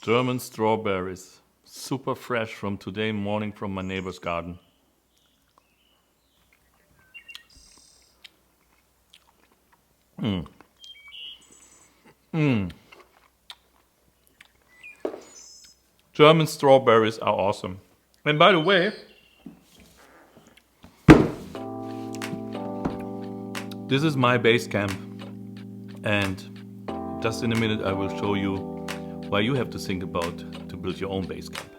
German strawberries, super fresh from today morning from my neighbor's garden. German strawberries are awesome. And by the way, this is my base camp, and just in a minute I will show you why you have to think about to build your own base camp.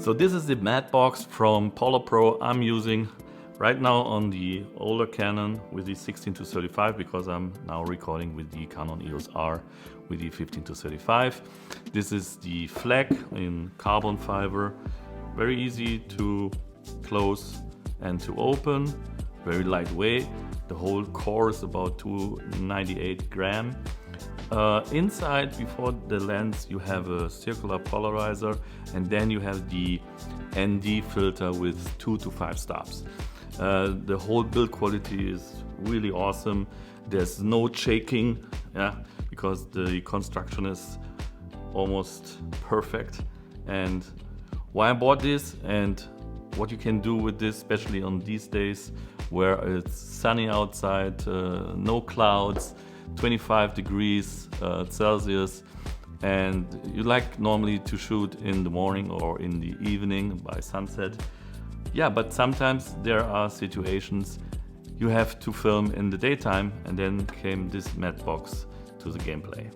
So this is the mat box from Polarpro I'm using right now on the older Canon with the 16-35 because I'm now recording with the Canon EOS R with the 15-35. This is the flag in carbon fiber, very easy to close and to open, very lightweight. The whole core is about 298 grams. Inside, before the lens, you have a circular polarizer, and then you have the ND filter with 2 to 5 stops. The whole build quality is really awesome. There's no shaking, because the construction is almost perfect. And why I bought this and what you can do with this, especially on these days where it's sunny outside, no clouds, 25 degrees Celsius, and you like normally to shoot in the morning or in the evening by sunset. Yeah, but sometimes there are situations you have to film in the daytime, and then came this mat box to the gameplay.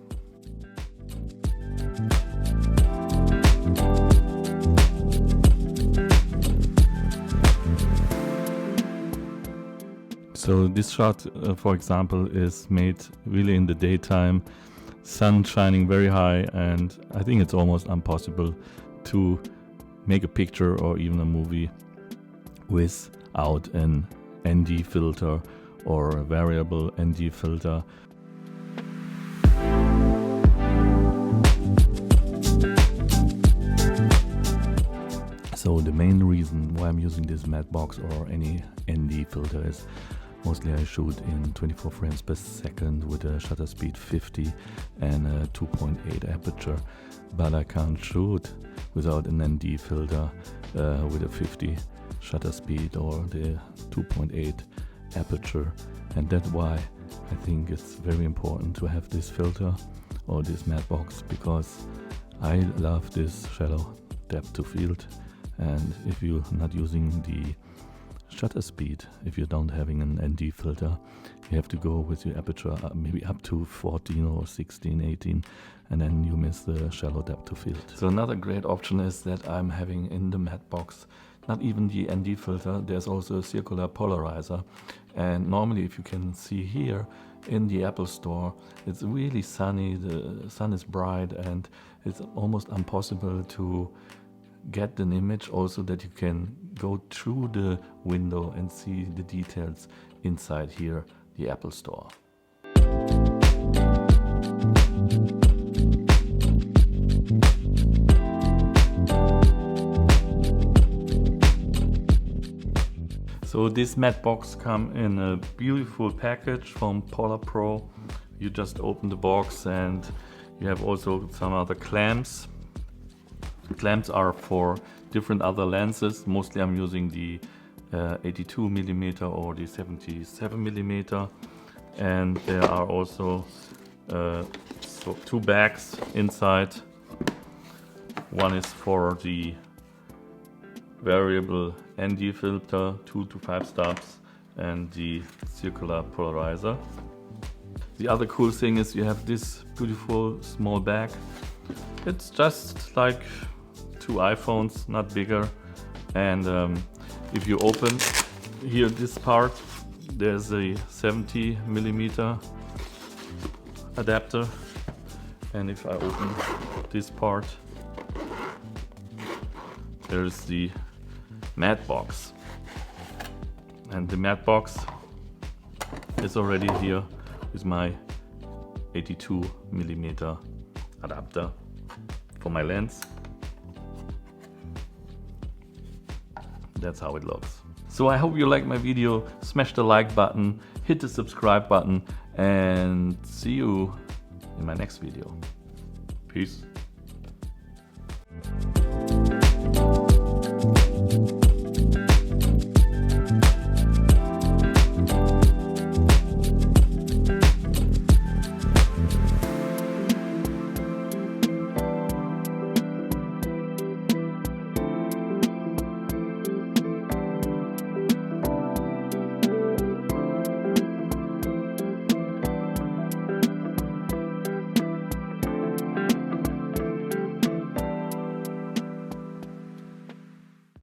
So this shot, for example, is made really in the daytime, sun shining very high, and I think it's almost impossible to make a picture or even a movie without an ND filter or a variable ND filter. So the main reason why I'm using this mat box or any ND filter is mostly I shoot in 24 frames per second with a shutter speed 50 and a 2.8 aperture, but I can't shoot without an ND filter with a 50 shutter speed or the 2.8 aperture, and that's why I think it's very important to have this filter or this mat box, because I love this shallow depth of field. And if you're not using the shutter speed, if you don't having an ND filter, you have to go with your aperture maybe up to 14 or 16, 18, and then you miss the shallow depth of field. So another great option is that I'm having in the mat box not even the ND filter, there's also a circular polarizer. And normally, if you can see here in the Apple Store, it's really sunny, the sun is bright, and it's almost impossible to get an image also that you can go through the window and see the details inside here, the Apple Store. So this mat box comes in a beautiful package from Polarpro. You just open the box and you have also some other clamps. The clamps are for different other lenses. Mostly I'm using the 82mm or the 77mm, and there are also two bags inside. One is for the variable ND filter, 2 to 5 stops, and the circular polarizer. The other cool thing is you have this beautiful small bag. It's just like 2 iPhones, not bigger. And if you open here this part, there's a 70mm adapter. And if I open this part, there's the matte box. And the matte box is already here with my 82mm adapter for my lens. That's how it looks. So I hope you liked my video. Smash the like button, hit the subscribe button, and see you in my next video. Peace.